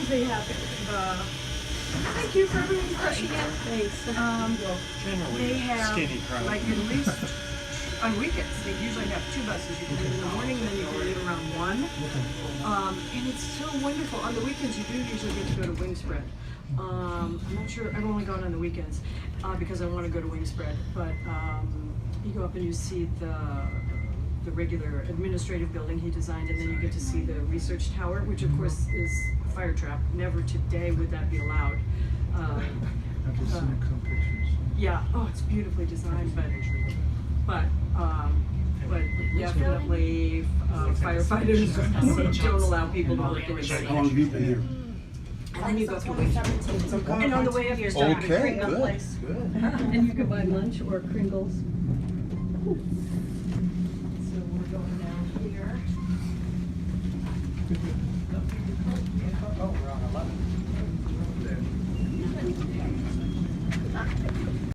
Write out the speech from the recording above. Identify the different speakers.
Speaker 1: times they happen.
Speaker 2: Thank you for everyone rushing in.
Speaker 1: Thanks.
Speaker 2: They have,
Speaker 3: skinny crowd.
Speaker 2: like at least on weekends, they usually have 2 buses. You can do it in the morning and then you can leave around 1. And it's so wonderful. On the weekends, you do usually get to go to Wingspread. I'm not sure, I've only gone on the weekends because I want to go to Wingspread. But you go up and you see the regular administrative building he designed, and then you get to see the research tower, which of course is a fire trap. Never today would that be allowed.
Speaker 4: I've just seen some pictures.
Speaker 2: Yeah, oh, it's beautifully designed, but definitely firefighters don't allow people to work in the
Speaker 5: How long have you been here?
Speaker 2: And then you go through Wingspread. And on the way up, you're stopping at
Speaker 5: Okay,
Speaker 2: Kringle
Speaker 5: good,
Speaker 2: Place.
Speaker 5: good.
Speaker 1: And you can buy lunch or Kringles.
Speaker 2: So we're going down here.
Speaker 3: Oh, we're on 11.